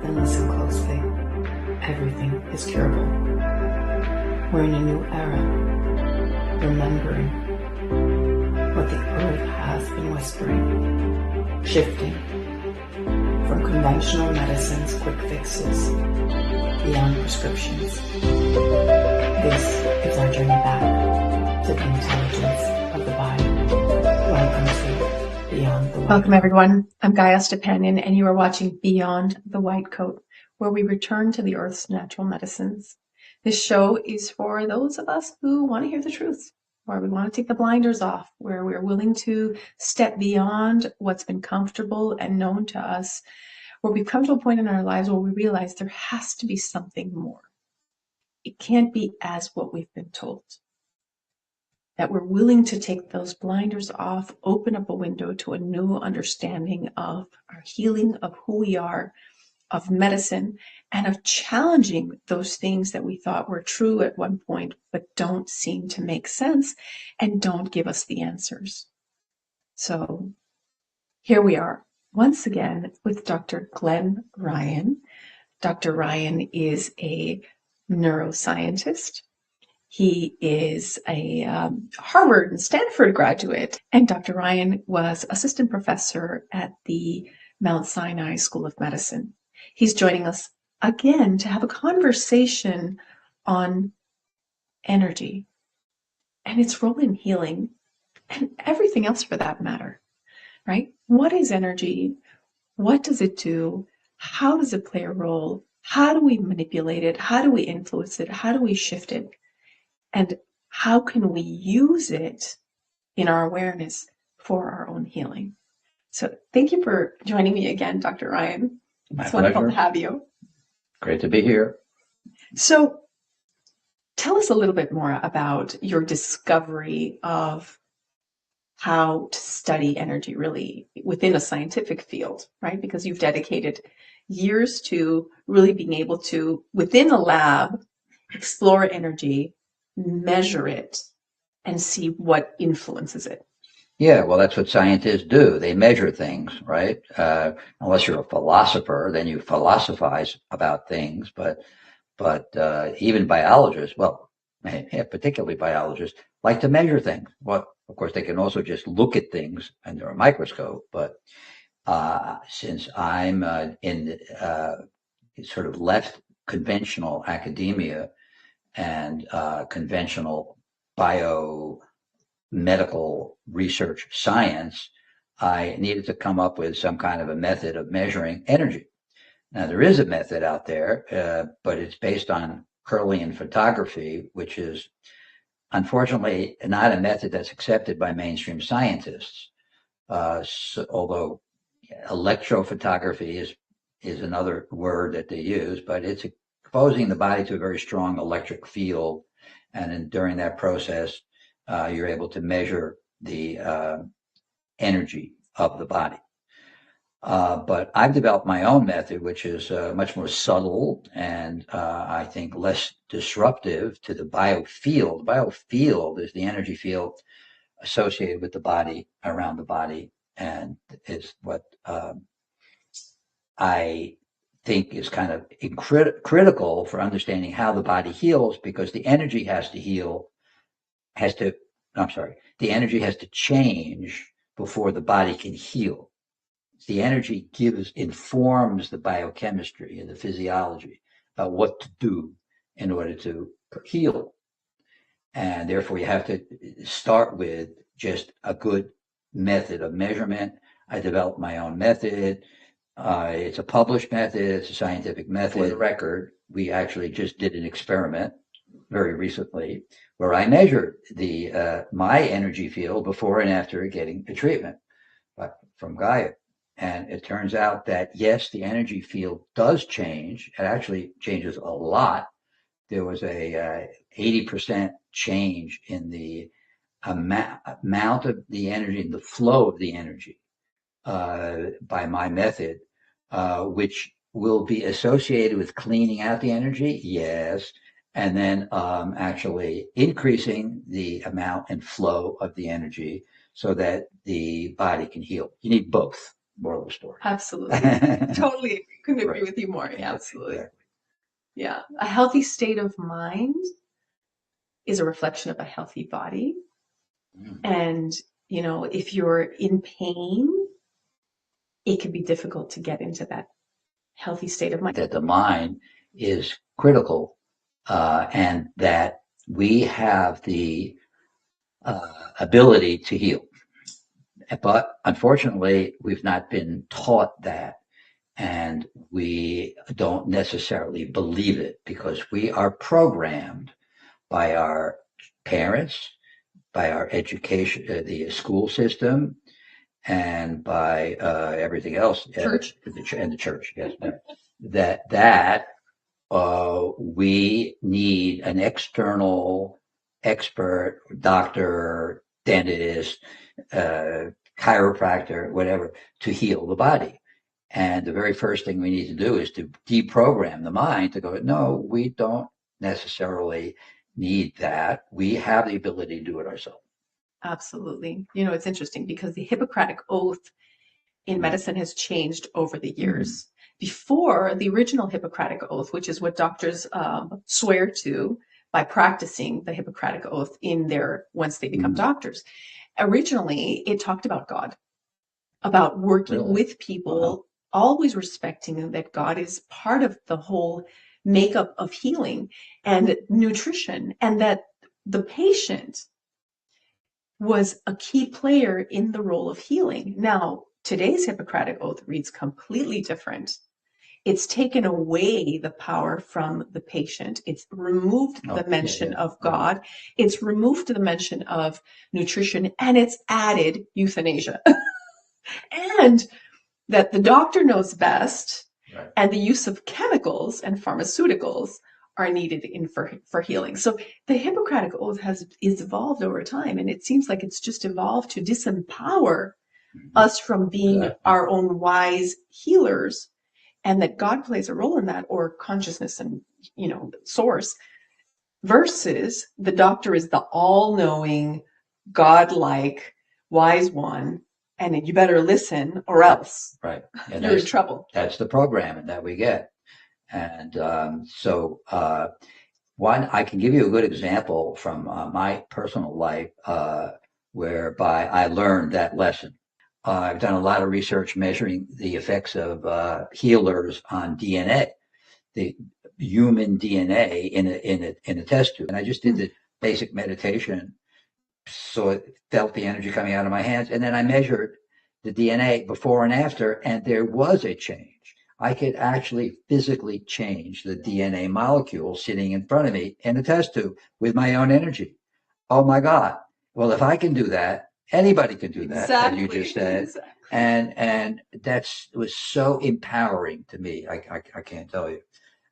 and listen closely. Everything is curable. We're in a new era, remembering what the earth has been whispering, shifting from conventional medicine's quick fixes beyond prescriptions. This is our journey back to the intelligence of the body. Welcome to Beyond the White. Welcome everyone. I'm Gaya Stepanian and you are watching Beyond the White Coat, where we return to the earth's natural medicines. This show is for those of us who want to hear the truth, where we want to take the blinders off, where we're willing to step beyond what's been comfortable and known to us, where we've come to a point in our lives where we realize there has to be something more. It can't be as what we've been told. That we're willing to take those blinders off, open up a window to a new understanding of our healing, of who we are, of medicine, and of challenging those things that we thought were true at one point, but don't seem to make sense and don't give us the answers. So here we are once again with Dr. Glen Rein. Dr. Rein is a neuroscientist. He is a Harvard and Stanford graduate, and Dr. Rein was assistant professor at the Mount Sinai School of Medicine. He's joining us again to have a conversation on energy and its role in healing and everything else for that matter, right? What is energy? What does it do? How does it play a role? How do we manipulate it? How do we influence it? How do we shift it? And how can we use it in our awareness for our own healing? So thank you for joining me again, Dr. Rein. It's wonderful to have you. Great to be here. So tell us a little bit more about your discovery of how to study energy really within a scientific field, right? Because you've dedicated years to really being able to, within a lab, explore energy, measure it, and see what influences it. Yeah, well, that's what scientists do. They measure things, right? Unless you're a philosopher, then you philosophize about things. But even biologists, well, particularly biologists, like to measure things. Well, of course, they can also just look at things under a microscope. But since I'm in sort of left conventional academia and conventional biomedical research science, I needed to come up with some kind of a method of measuring energy. Now, there is a method out there, but it's based on Kirlian photography, which is unfortunately not a method that's accepted by mainstream scientists. Although electrophotography is another word that they use, but it's exposing the body to a very strong electric field, and during that process, you're able to measure the energy of the body. But I've developed my own method, which is much more subtle and I think less disruptive to the biofield. The biofield is the energy field associated with the body, around the body, and is what I think is kind of critical for understanding how the body heals, because the energy has to the energy has to change before the body can heal. The energy informs the biochemistry and the physiology about what to do in order to heal. And therefore you have to start with just a good method of measurement. I developed my own method. It's a published method. It's a scientific method. For the record, we actually just did an experiment very recently where I measured my energy field before and after getting a treatment from Gaya. And it turns out that, yes, the energy field does change. It actually changes a lot. There was a 80% change in the amount of the energy and the flow of the energy by my method, which will be associated with cleaning out the energy, yes, and then actually increasing the amount and flow of the energy so that the body can heal. You need both, moral of the story. Absolutely. Totally agree. Couldn't agree Right. with you more. Yeah, absolutely. Exactly. Yeah. A healthy state of mind is a reflection of a healthy body. Mm. And, you know, if you're in pain, it can be difficult to get into that healthy state of mind. That the mind is critical, and that we have the ability to heal. But unfortunately, we've not been taught that, and we don't necessarily believe it because we are programmed by our parents, by our education, the school system, and by everything else, Church. and the church. Yes, that we need an external expert, doctor, dentist, chiropractor, whatever, to heal the body. And the very first thing we need to do is to deprogram the mind to go, no, we don't necessarily need that. We have the ability to do it ourselves. Absolutely. You know, it's interesting because the Hippocratic Oath in medicine has changed over the years. Before, the original Hippocratic Oath, which is what doctors swear to by practicing the Hippocratic Oath in their, once they become doctors, originally it talked about God, about working Really? with people, always respecting that God is part of the whole makeup of healing and nutrition, and that the patient was a key player in the role of healing. Now, today's Hippocratic Oath reads completely different. It's taken away the power from the patient. It's removed the mention of God. It's removed the mention of nutrition, and it's added euthanasia. And that the doctor knows best, Right. and the use of chemicals and pharmaceuticals are needed for healing. So the Hippocratic Oath has evolved over time, and it seems like it's just evolved to disempower us from being our own wise healers, and that God plays a role in that, or consciousness and, you know, source, versus the doctor is the all-knowing, godlike, wise one, and you better listen or else And you're in trouble. That's the programming that we get. And one, I can give you a good example from my personal life whereby I learned that lesson. I've done a lot of research measuring the effects of healers on DNA, the human DNA in a test tube. And I just did the basic meditation, so it felt the energy coming out of my hands. And then I measured the DNA before and after, and there was a change. I could actually physically change the DNA molecule sitting in front of me in a test tube with my own energy. Oh my God. Well, if I can do that, anybody can do that, as you just said. Exactly. And was so empowering to me. I can't tell you.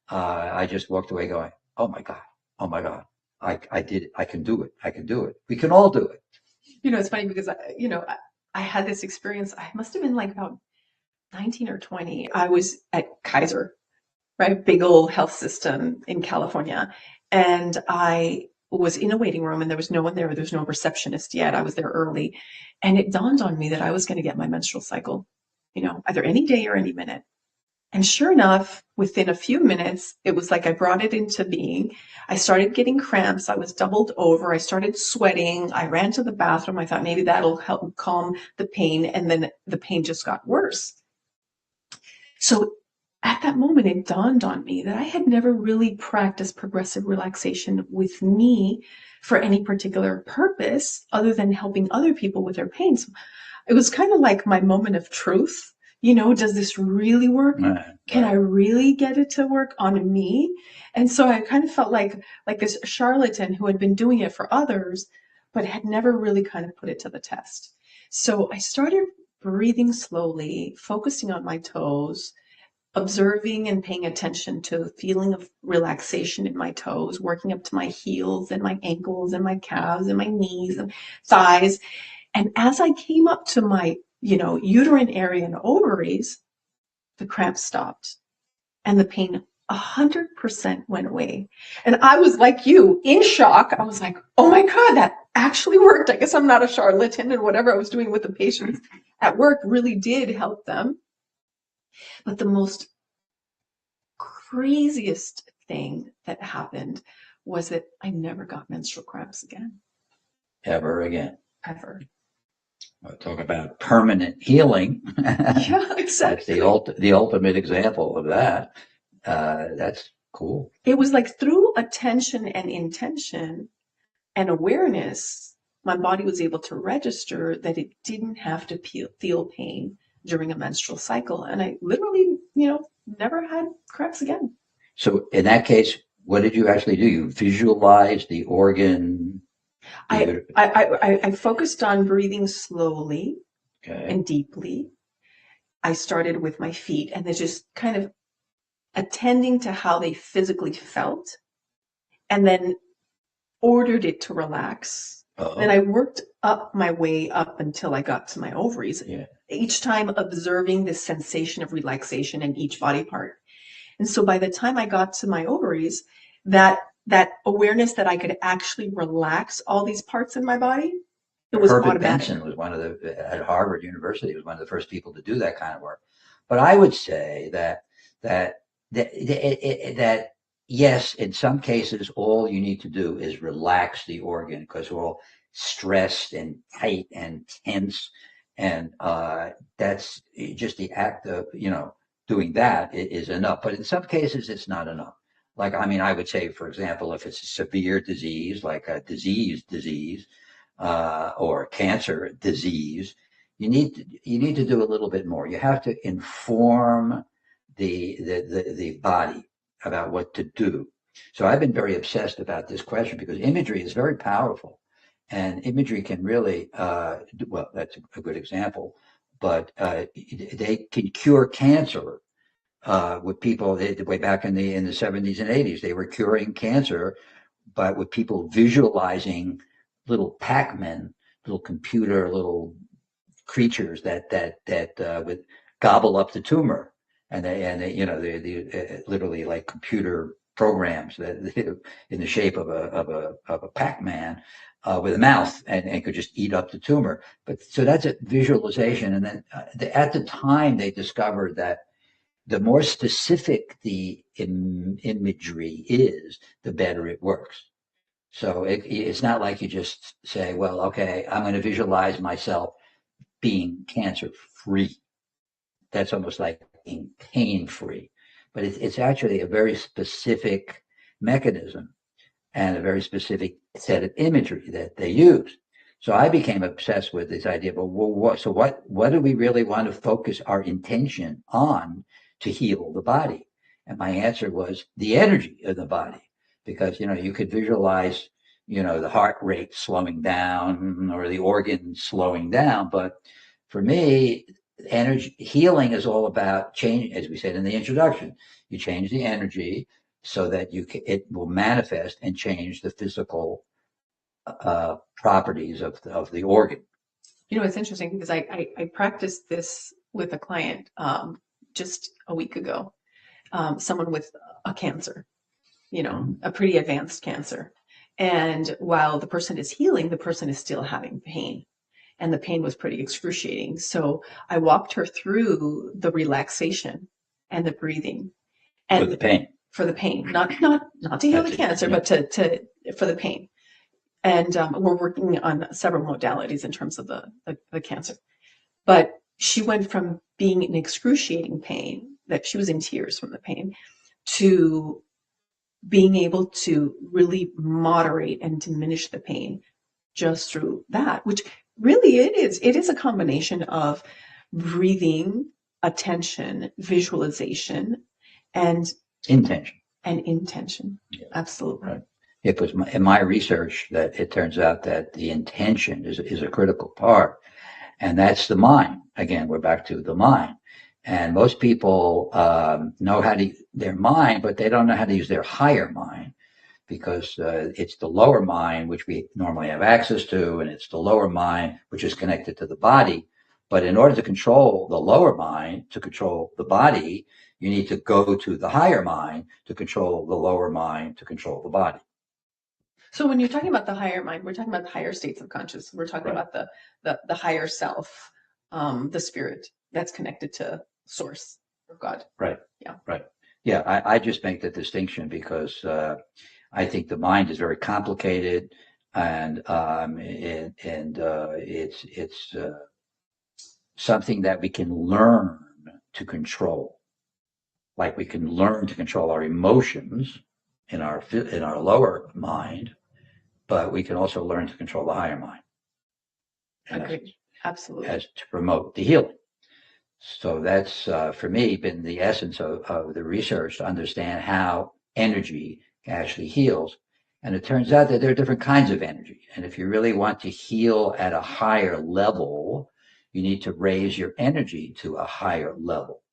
I just walked away going, oh my God. I did it. I can do it. I can do it. We can all do it. You know, it's funny because, I had this experience. I must have been like about 19 or 20. I was at Kaiser, right? Big old health system in California. And I was in a waiting room and there was no one there. There was no receptionist yet. I was there early. And it dawned on me that I was going to get my menstrual cycle, you know, either any day or any minute. And sure enough, within a few minutes, it was like I brought it into being. I started getting cramps. I was doubled over. I started sweating. I ran to the bathroom. I thought maybe that'll help calm the pain. And then the pain just got worse. So at that moment, it dawned on me that I had never really practiced progressive relaxation with me for any particular purpose other than helping other people with their pain. So it was kind of like my moment of truth. You know, does this really work? Can I really get it to work on me? And so I kind of felt like this charlatan who had been doing it for others, but had never really kind of put it to the test. So I started breathing slowly, focusing on my toes, observing and paying attention to the feeling of relaxation in my toes, working up to my heels and my ankles and my calves and my knees and thighs. And as I came up to my, uterine area and ovaries, the cramps stopped and the pain 100% went away. And I was like you, in shock. I was like, oh my God, that actually worked. I guess I'm not a charlatan, and whatever I was doing with the patients at work really did help them. But the most craziest thing that happened was that I never got menstrual cramps again. Ever again. Ever. Talk about permanent healing. Yeah, exactly. That's the ultimate example of that. That's cool. It was like through attention and intention and awareness, my body was able to register that it didn't have to feel pain during a menstrual cycle. And I literally, never had cramps again. So in that case, what did you actually do? You visualized the organ. I focused on breathing slowly Okay. and deeply. I started with my feet and then just kind of attending to how they physically felt, and then ordered it to relax. Uh-oh. Then I worked up my way up until I got to my ovaries. Yeah. Each time observing this sensation of relaxation in each body part. And so by the time I got to my ovaries, that awareness that I could actually relax all these parts in my body, it was Herbert automatic. Benson was at Harvard University, was one of the first people to do that kind of work. But I would say that yes, in some cases, all you need to do is relax the organ because we're all stressed and tight and tense, and that's just the act of doing that is enough. But in some cases, it's not enough. Like, I mean, I would say, for example, if it's a severe disease, like a disease, or cancer disease, you need to do a little bit more. You have to inform the body about what to do. So I've been very obsessed about this question because imagery is very powerful, and imagery can really well, that's a good example, but they can cure cancer. With people, way back in the 70s and 80s, they were curing cancer, but with people visualizing little Pac-Men, little computer, little creatures that would gobble up the tumor, and they literally like computer programs that in the shape of a Pac-Man with a mouth and could just eat up the tumor. But so that's a visualization, and then at the time they discovered that the more specific the imagery is, the better it works. So it's not like you just say, well, okay, I'm going to visualize myself being cancer free. That's almost like being pain free. But it's actually a very specific mechanism and a very specific set of imagery that they use. So I became obsessed with this idea of, well, what do we really want to focus our intention on to heal the body? And my answer was the energy of the body, because, you could visualize, the heart rate slowing down or the organ slowing down. But for me, energy healing is all about change, as we said in the introduction. You change the energy so that it will manifest and change the physical properties of the organ. It's interesting because I practiced this with a client just a week ago. Someone with a cancer, a pretty advanced cancer. And while the person is healing, the person is still having pain. And the pain was pretty excruciating. So I walked her through the relaxation and the breathing. And for the pain. For the pain, not to heal the cancer, but for the pain. And we're working on several modalities in terms of the cancer. But she went from being in excruciating pain, that she was in tears from the pain, to being able to really moderate and diminish the pain just through that, which really it is a combination of breathing, attention, visualization, and intention. Yeah. Absolutely. Right. It was in my research that it turns out that the intention is a critical part, and that's the mind. Again, we're back to the mind. And most people know how to use their mind, but they don't know how to use their higher mind, because it's the lower mind, which we normally have access to, and it's the lower mind, which is connected to the body. But in order to control the lower mind, to control the body, you need to go to the higher mind to control the lower mind, to control the body. So when you're talking about the higher mind, we're talking about the higher states of consciousness. We're talking Right. about the higher self, the spirit that's connected to source or God. Right. Yeah. Right. Yeah. I just make the distinction because I think the mind is very complicated, and it's something that we can learn to control. Like we can learn to control our emotions in our lower mind, but we can also learn to control the higher mind. Agreed. Absolutely. As to promote the healing. So that's for me been the essence of the research, to understand how energy actually heals. And it turns out that there are different kinds of energy. And if you really want to heal at a higher level, you need to raise your energy to a higher level.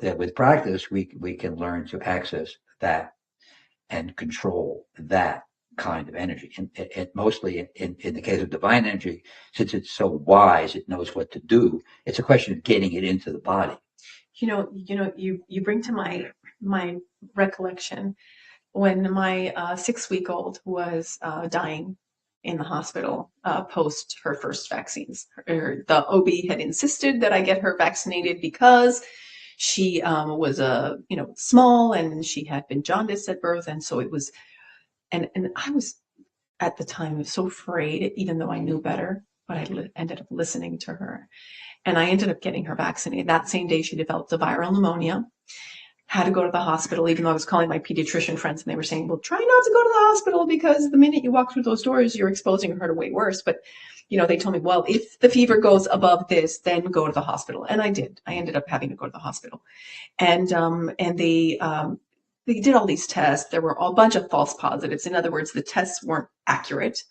That with practice, we can learn to access that and control that kind of energy. And mostly in the case of divine energy, since it's so wise, it knows what to do. It's a question of getting it into the body. You bring to my recollection when my 6-week-old was dying in the hospital post her first vaccines. The OB had insisted that I get her vaccinated because she was small, and she had been jaundiced at birth, and so it was, and I was at the time so afraid, even though I knew better, but I ended up listening to her, and I ended up getting her vaccinated. That same day, she developed a viral pneumonia. Had to go to the hospital, even though I was calling my pediatrician friends, and they were saying, well, try not to go to the hospital, because the minute you walk through those doors, you're exposing her to way worse. But, they told me, well, if the fever goes above this, then go to the hospital. And I did. I ended up having to go to the hospital. And they did all these tests. There were a bunch of false positives. In other words, the tests weren't accurate.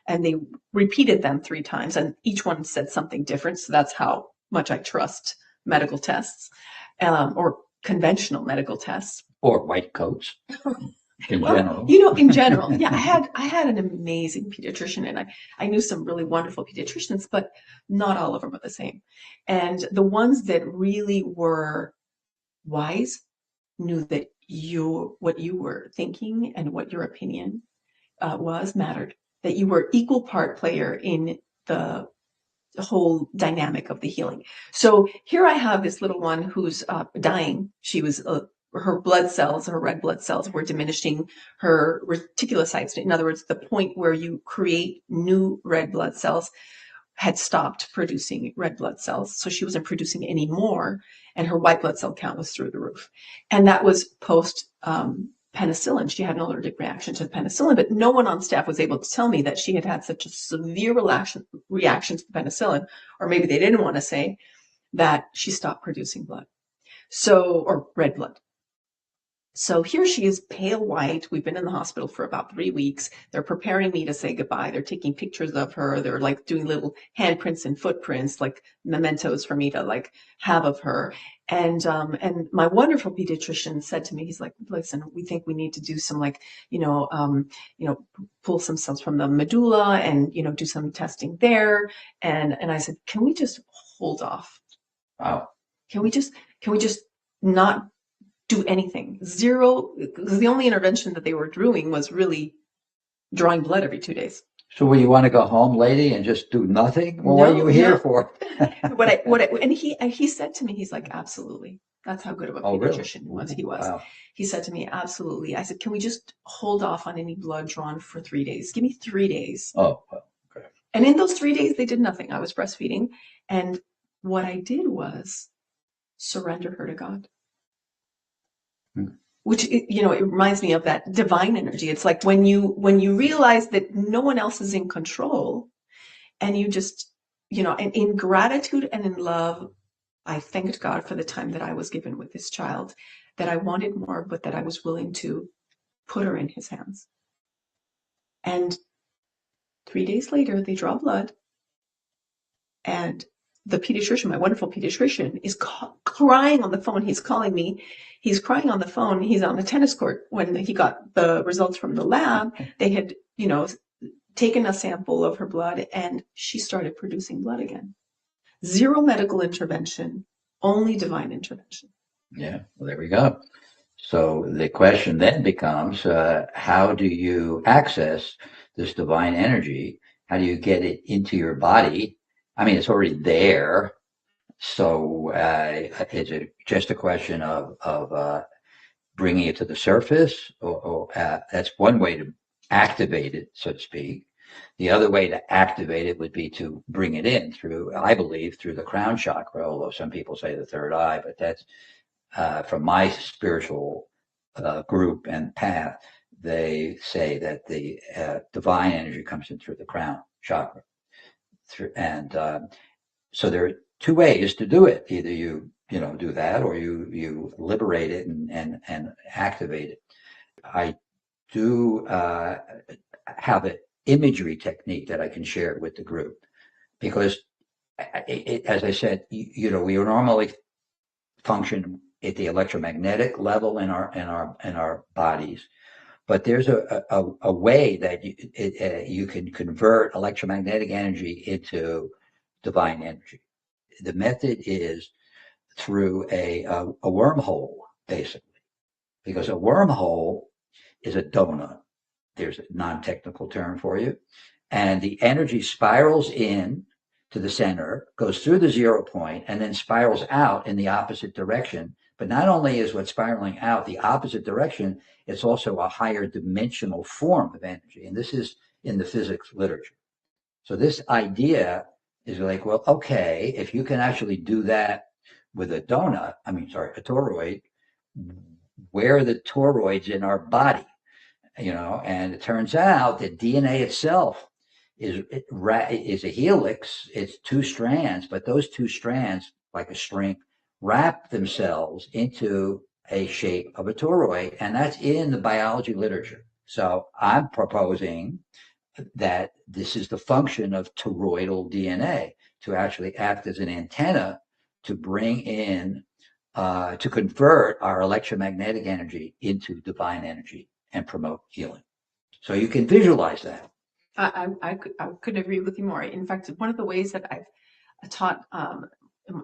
And they repeated them 3 times, and each one said something different. So that's how much I trust medical tests, or conventional medical tests, or white coats in general. In general, yeah, I had an amazing pediatrician, and I knew some really wonderful pediatricians, but not all of them are the same. And the ones that really were wise knew that what you were thinking and what your opinion mattered. That you were equal part player in the whole dynamic of the healing. So here I have this little one who's dying. She was her blood cells, her red blood cells, were diminishing. Her reticulocytes, in other words, the point where you create new red blood cells, had stopped producing red blood cells. So she wasn't producing any more, and her white blood cell count was through the roof. And that was post penicillin. She had an allergic reaction to the penicillin, but no one on staff was able to tell me that she had such a severe reaction to the penicillin, or maybe they didn't want to say, that she stopped producing blood. Or red blood. So here she is, pale white. We've been in the hospital for about 3 weeks. They're preparing me to say goodbye. They're taking pictures of her. They're like doing little handprints and footprints, like mementos for me to like have of her. And my wonderful pediatrician said to me, he's like, listen, we think we need to do some pull some cells from the medulla and, do some testing there. And I said, can we just hold off? Wow. Can we just not do anything? Zero, because the only intervention that they were doing was really drawing blood every 2 days. So will you want to go home, lady, and just do nothing? Well, what are you here for? And he said to me, he's like, absolutely. That's how good of a pediatrician he was. Wow. He said to me, absolutely. I said, can we just hold off on any blood drawn for 3 days? Give me 3 days. Oh, okay. And in those 3 days, they did nothing. I was breastfeeding. And what I did was surrender her to God. Which, it reminds me of that divine energy. It's like when you realize that no one else is in control, and you just, and in gratitude and in love, I thanked God for the time that I was given with this child, that I wanted more, but that I was willing to put her in his hands. And 3 days later, they draw blood, and the pediatrician, my wonderful pediatrician, is crying on the phone. He's calling me. He's crying on the phone. He's on the tennis court when he got the results from the lab. They had, taken a sample of her blood, and she started producing blood again. Zero medical intervention, only divine intervention. Yeah, well, there we go. So the question then becomes, how do you access this divine energy? How do you get it into your body? I mean, it's already there. So it's just a question of bringing it to the surface, that's one way to activate it, so to speak. The other way to activate it would be to bring it in through, I believe, through the crown chakra, although some people say the third eye, but that's from my spiritual group and path. They say that the divine energy comes in through the crown chakra. And so there are two ways to do it. Either you do that, or you liberate it and activate it. I do have an imagery technique that I can share with the group, because as I said, we normally function at the electromagnetic level in our bodies, but there's a way that you can convert electromagnetic energy into divine energy. The method is through a wormhole, basically, because a wormhole is a donut. There's a non-technical term for you. And the energy spirals in to the center, goes through the 0 point, and then spirals out in the opposite direction. But not only is what's spiraling out the opposite direction, it's also a higher dimensional form of energy. And this is in the physics literature. So this idea is like, well, okay, if you can actually do that with a toroid, where are the toroids in our body? And it turns out that DNA itself is a helix. It's two strands, but those two strands, like a string, wrap themselves into a shape of a toroid, and that's in the biology literature. So I'm proposing that this is the function of toroidal DNA, to actually act as an antenna to bring in, to convert our electromagnetic energy into divine energy and promote healing. So you can visualize that. I couldn't agree with you more. In fact, one of the ways that I've taught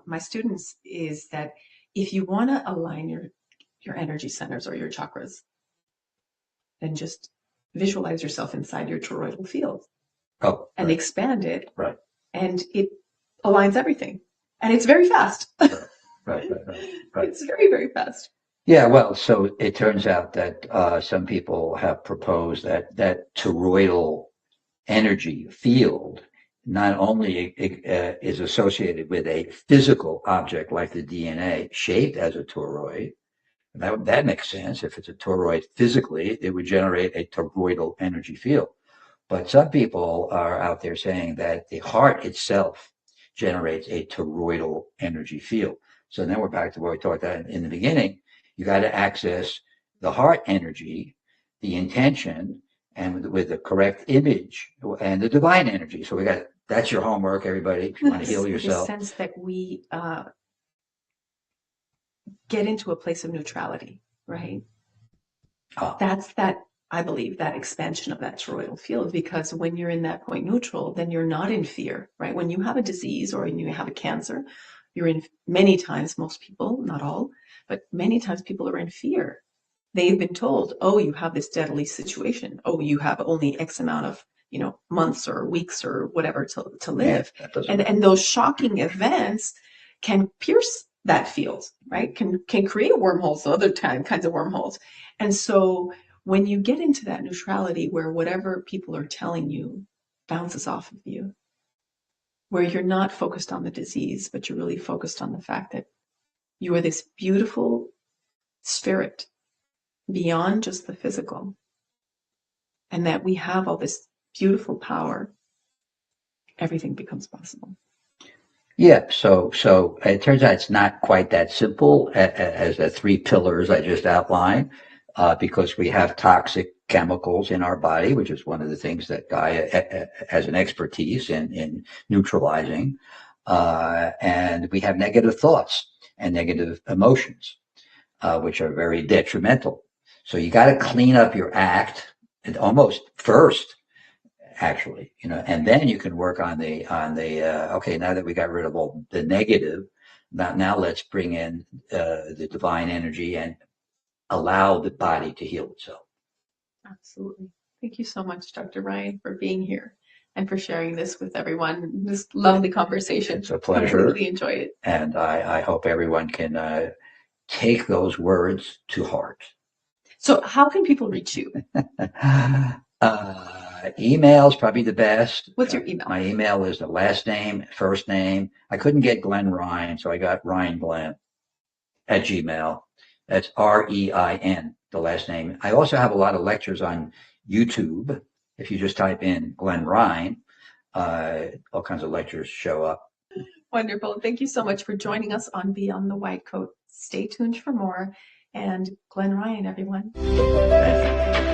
my students is that if you want to align your energy centers or your chakras, then just visualize yourself inside your toroidal field and expand it. Right. And it aligns everything. And it's very fast. Right. It's very, very fast. Yeah, well, so it turns out that some people have proposed that toroidal energy field not only is associated with a physical object like the DNA shaped as a toroid. That makes sense. If it's a toroid physically, it would generate a toroidal energy field. But some people are out there saying that the heart itself generates a toroidal energy field. So then we're back to what we talked about in the beginning. You got to access the heart energy, the intention, and with the correct image and the divine energy. So that's your homework, everybody, if you want to heal yourself. The sense that we get into a place of neutrality, right? That's I believe, that expansion of that toroidal field, because when you're in that point neutral, then you're not in fear, right? When you have a disease or when you have a cancer, you're in, many times, most people, not all, but many times people are in fear. They've been told, oh, you have this deadly situation. Oh, you have only X amount of, months or weeks or whatever to live. Yeah, and those shocking events can pierce that field, right? Can create wormholes, other kinds of wormholes. And so when you get into that neutrality where whatever people are telling you bounces off of you, where you're not focused on the disease, but you're really focused on the fact that you are this beautiful spirit beyond just the physical, and that we have all this beautiful power, everything becomes possible. Yeah, so it turns out it's not quite that simple as the 3 pillars I just outlined, because we have toxic chemicals in our body, which is one of the things that Gaya has an expertise in neutralizing, and we have negative thoughts and negative emotions, which are very detrimental. So you got to clean up your act, and almost first, actually, and then you can work on the okay, now that we got rid of all the negative, now let's bring in the divine energy and allow the body to heal itself. Absolutely. Thank you so much, Dr. Rein, for being here and for sharing this with everyone. This lovely conversation. It's a pleasure. I really enjoyed it. And I hope everyone can take those words to heart. So how can people reach you? Email's probably the best. What's your email? My email is the last name, first name. I couldn't get Glen Rein, so I got Rein Glen at Gmail. That's Rein, the last name. I also have a lot of lectures on YouTube. If you just type in Glen Rein, all kinds of lectures show up. Wonderful. Thank you so much for joining us on Beyond the White Coat. Stay tuned for more. And Glen Rein, everyone. Thank you.